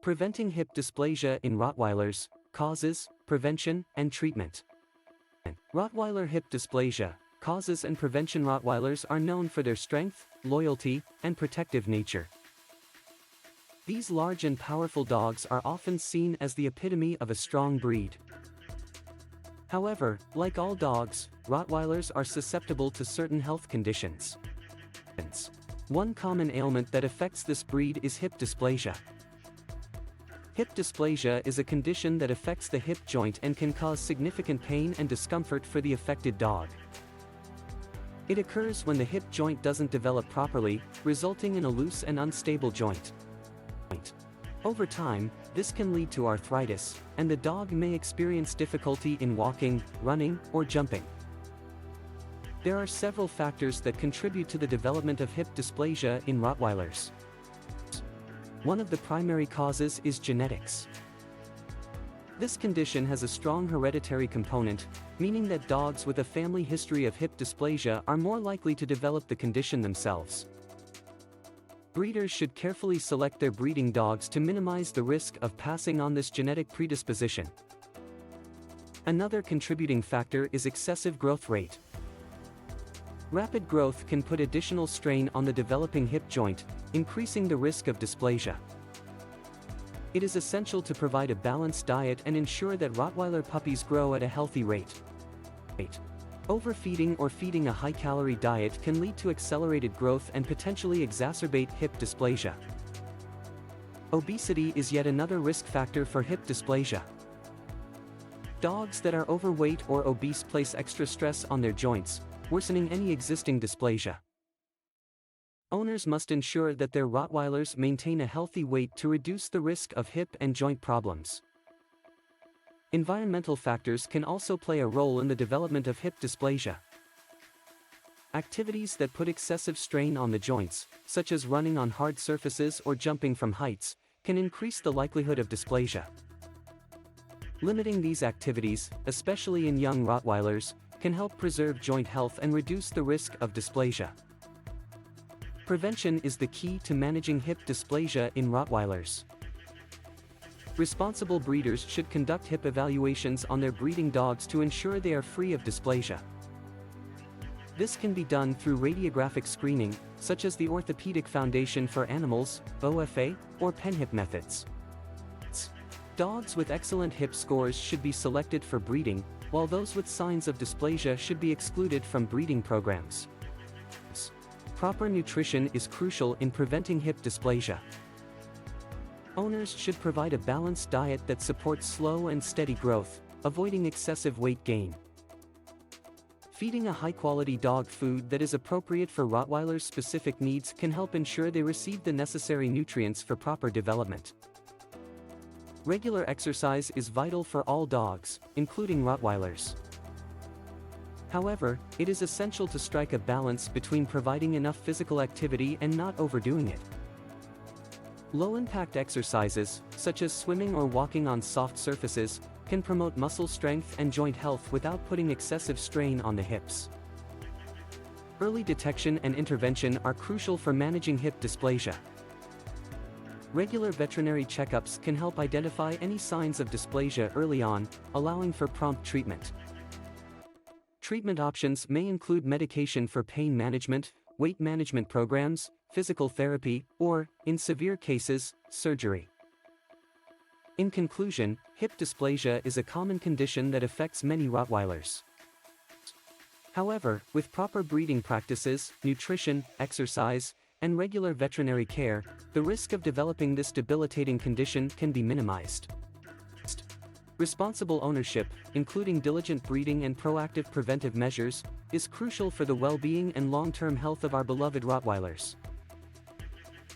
Preventing hip dysplasia in Rottweilers, causes, prevention, and treatment. Rottweiler hip dysplasia, causes and prevention. Rottweilers are known for their strength, loyalty, and protective nature. These large and powerful dogs are often seen as the epitome of a strong breed. However, like all dogs, Rottweilers are susceptible to certain health conditions. One common ailment that affects this breed is hip dysplasia. Hip dysplasia is a condition that affects the hip joint and can cause significant pain and discomfort for the affected dog. It occurs when the hip joint doesn't develop properly, resulting in a loose and unstable joint. Over time, this can lead to arthritis, and the dog may experience difficulty in walking, running, or jumping. There are several factors that contribute to the development of hip dysplasia in Rottweilers. One of the primary causes is genetics. This condition has a strong hereditary component, meaning that dogs with a family history of hip dysplasia are more likely to develop the condition themselves. Breeders should carefully select their breeding dogs to minimize the risk of passing on this genetic predisposition. Another contributing factor is excessive growth rate. Rapid growth can put additional strain on the developing hip joint, increasing the risk of dysplasia. It is essential to provide a balanced diet and ensure that Rottweiler puppies grow at a healthy rate. Overfeeding or feeding a high-calorie diet can lead to accelerated growth and potentially exacerbate hip dysplasia. Obesity is yet another risk factor for hip dysplasia. Dogs that are overweight or obese place extra stress on their joints, worsening any existing dysplasia. Owners must ensure that their Rottweilers maintain a healthy weight to reduce the risk of hip and joint problems. Environmental factors can also play a role in the development of hip dysplasia. Activities that put excessive strain on the joints, such as running on hard surfaces or jumping from heights, can increase the likelihood of dysplasia. Limiting these activities, especially in young Rottweilers, can help preserve joint health and reduce the risk of dysplasia. Prevention is the key to managing hip dysplasia in Rottweilers. Responsible breeders should conduct hip evaluations on their breeding dogs to ensure they are free of dysplasia. This can be done through radiographic screening, such as the Orthopedic Foundation for Animals, OFA, or PenHip methods. Dogs with excellent hip scores should be selected for breeding, while those with signs of dysplasia should be excluded from breeding programs. Proper nutrition is crucial in preventing hip dysplasia. Owners should provide a balanced diet that supports slow and steady growth, avoiding excessive weight gain. Feeding a high-quality dog food that is appropriate for Rottweilers' specific needs can help ensure they receive the necessary nutrients for proper development. Regular exercise is vital for all dogs, including Rottweilers. However, it is essential to strike a balance between providing enough physical activity and not overdoing it. Low-impact exercises, such as swimming or walking on soft surfaces, can promote muscle strength and joint health without putting excessive strain on the hips. Early detection and intervention are crucial for managing hip dysplasia. Regular veterinary checkups can help identify any signs of dysplasia early on, allowing for prompt treatment. Treatment options may include medication for pain management, weight management programs, physical therapy, or, in severe cases, surgery. In conclusion, hip dysplasia is a common condition that affects many Rottweilers. However, with proper breeding practices, nutrition, exercise, and regular veterinary care, the risk of developing this debilitating condition can be minimized. Responsible ownership, including diligent breeding and proactive preventive measures, is crucial for the well-being and long-term health of our beloved Rottweilers.